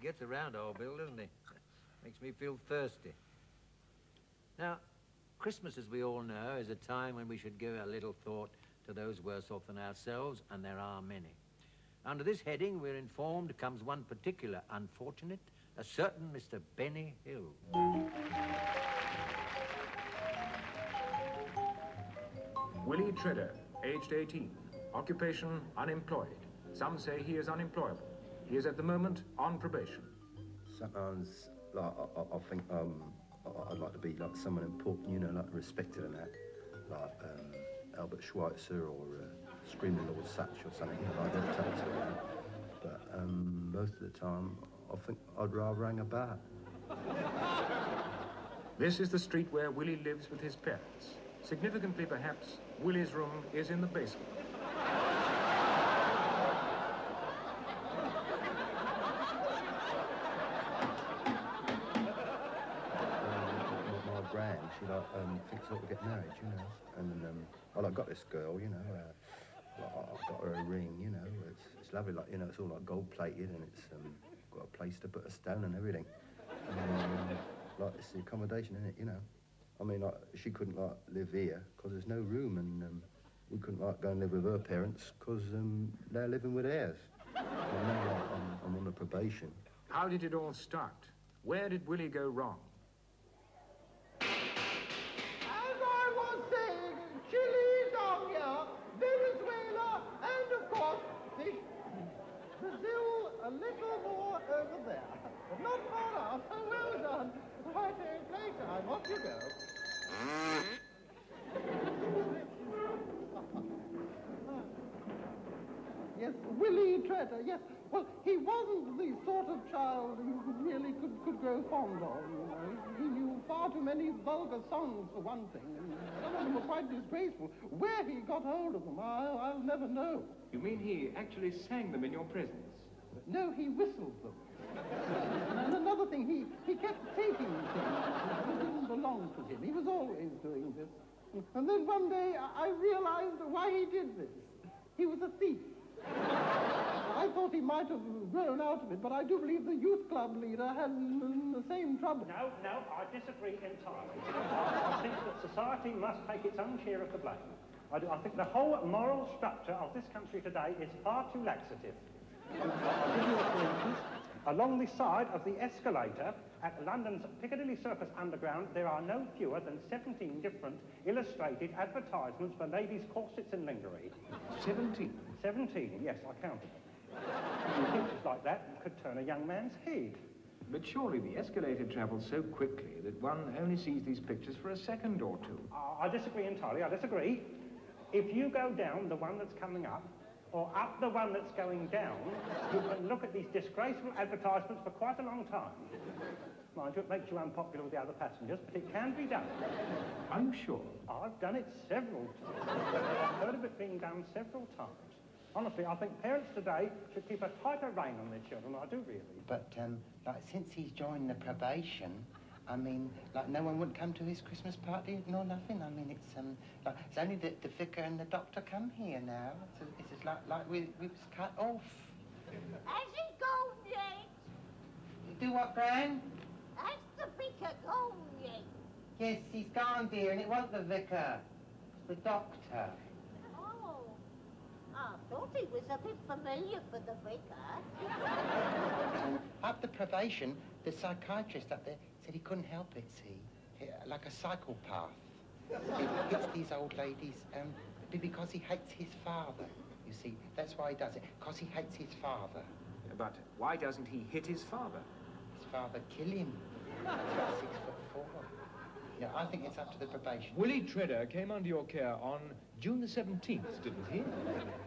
gets around, old Bill, doesn't he? Makes me feel thirsty. Now, Christmas, as we all know, is a time when we should give a little thought to those worse off than ourselves, and there are many. Under this heading, we're informed, comes one particular unfortunate, a certain Mr. Benny Hill. Willie Tredder, aged 18, occupation unemployed. Some say he is unemployable. He is at the moment on probation. Sometimes, like, I think I'd like to be like someone important, you know, like respected and that, like Albert Schweitzer or Screaming Lord Satch or something, you know, like that type of thing. But most of the time, I think I'd rather hang about. This is the street where Willie lives with his parents. Significantly, perhaps, Willie's room is in the basement. Gran, she like thinks I ought to get married, you know, and well, I got this girl, you know, I got her a ring, you know, it's lovely, like, you know, it's all like gold plated and it's got a place to put a stone and everything, and, like, it's the accommodation in it, you know. I mean, like, she couldn't like live here because there's no room, and we couldn't like go and live with her parents because they're living with theirs. And now like, I'm on the probation. How did it all start? Where did Willie go wrong? A little more over there, but not far out. Oh, well done. Right, playtime. Off you go. Yes, Willie Tredder, yes. Well, he wasn't the sort of child you really could grow fond of, you know. He knew far too many vulgar songs, for one thing, and some of them were quite disgraceful. Where he got hold of them, I'll never know. You mean he actually sang them in your presence? No, he whistled them. And another thing, he kept taking things that didn't belong to him. He was always doing this. And then one day, I realized why he did this. He was a thief. I thought he might have grown out of it, but I do believe the youth club leader had the same trouble. No, I disagree entirely. I think that society must take its own share of the blame. I think the whole moral structure of this country today is far too laxative. I'll give you a for instance. Along the side of the escalator at London's Piccadilly Circus Underground, there are no fewer than 17 different illustrated advertisements for ladies' corsets and lingerie. 17? 17, yes, I counted them. Pictures like that could turn a young man's head. But surely the escalator travels so quickly that one only sees these pictures for a second or two. I disagree entirely, I disagree. If you go down the one that's coming up, or up the one that's going down, you can look at these disgraceful advertisements for quite a long time. Mind you, it makes you unpopular with the other passengers, but it can be done. Are you sure? I've done it several times. I've heard of it being done several times. Honestly, I think parents today should keep a tighter rein on their children. I do really. But, like, since he's joined the probation, I mean, like, no one would come to his Christmas party nor nothing. I mean, it's, like, it's only the vicar and the doctor come here now. It's just like we was cut off. Has he gone yet? You do what, Gran? Has the vicar gone yet? Yes, he's gone, dear, and it wasn't the vicar. It's the doctor. Oh, I thought he was a bit familiar for the vicar. After probation, the psychiatrist up there said he couldn't help it, see? Like a psychopath. He hits these old ladies because he hates his father, you see. That's why he does it, because he hates his father. But why doesn't he hit his father? His father killed him. He's about 6'4". Yeah, I think it's up to the probation. Willie Tredder came under your care on June the 17th, didn't he?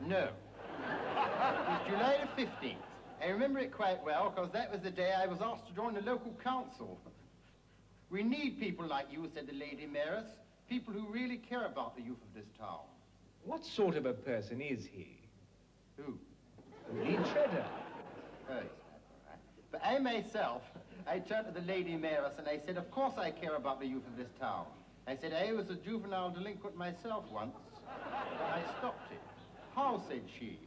No. It was July the 15th. I remember it quite well, because that was the day I was asked to join the local council. We need people like you, said the Lady Mayoress. People who really care about the youth of this town. What sort of a person is he? Who? Willie Tredder. Oh, yes, all right. But I myself, I turned to the Lady Mayoress and I said, of course I care about the youth of this town. I said, I was a juvenile delinquent myself once. But I stopped it. How, said she.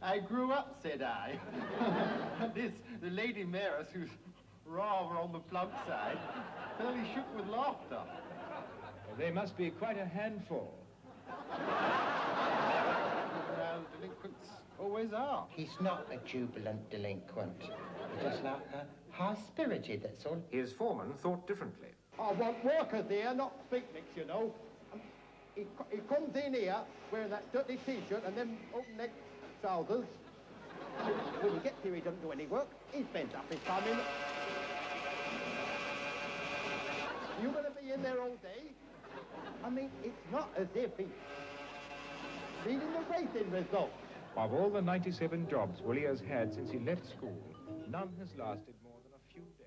I grew up, said I. this, the Lady Mayoress, who's rather on the plump side, fairly shook with laughter. They must be quite a handful. Well, delinquents always are. He's not a jubilant delinquent. He's just like high-spirited, that's all. His foreman thought differently. I want workers here, not picnics, you know. He comes in here wearing that dirty T-shirt and them open-neck trousers. When he gets here, he doesn't do any work. He's bent up his thumb in. You're going to be in there all day? I mean, it's not as if he's reading the racing results. Of all the 97 jobs Willie has had since he left school, none has lasted more than a few days.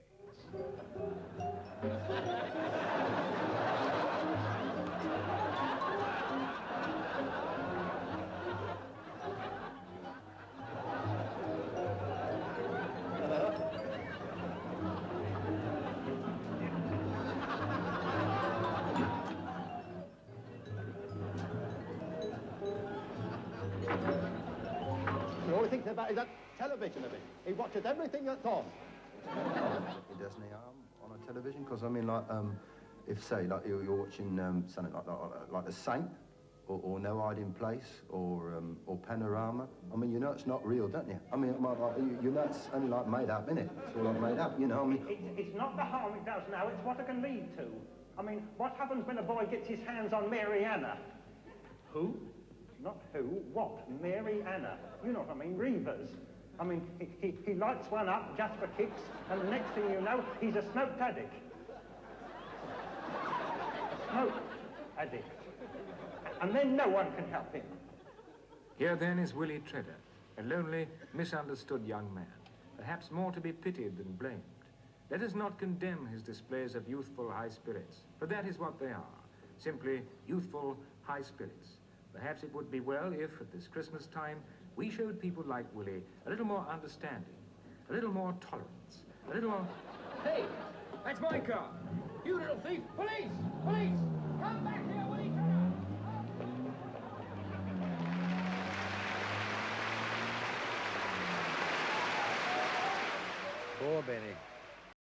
All he thinks about is that television of it. He watches everything that's on. It does any harm on a television, because I mean, like, if say like you're watching something like The Saint, or No Hiding Place, or Panorama. I mean, you know it's not real, don't you? I mean, you know it's only like made up, innit? It's all like made up, you know. I mean, it's not the harm it does now; it's what it can lead to. I mean, what happens when a boy gets his hands on Mary Anna? Who? Not who, what? Mary Anna. You know what I mean, Reavers. I mean, he lights one up just for kicks, and the next thing you know, he's a smoke addict. A smoke addict. And then no one can help him. Here then is Willie Treader, a lonely, misunderstood young man, perhaps more to be pitied than blamed. Let us not condemn his displays of youthful high spirits, for that is what they are, simply youthful high spirits. Perhaps it would be well if, at this Christmas time, we showed people like Willie a little more understanding, a little more tolerance, a little more... Hey, that's my car. You little thief. Police! Police! Come back here, Willie Treader! Poor Benny.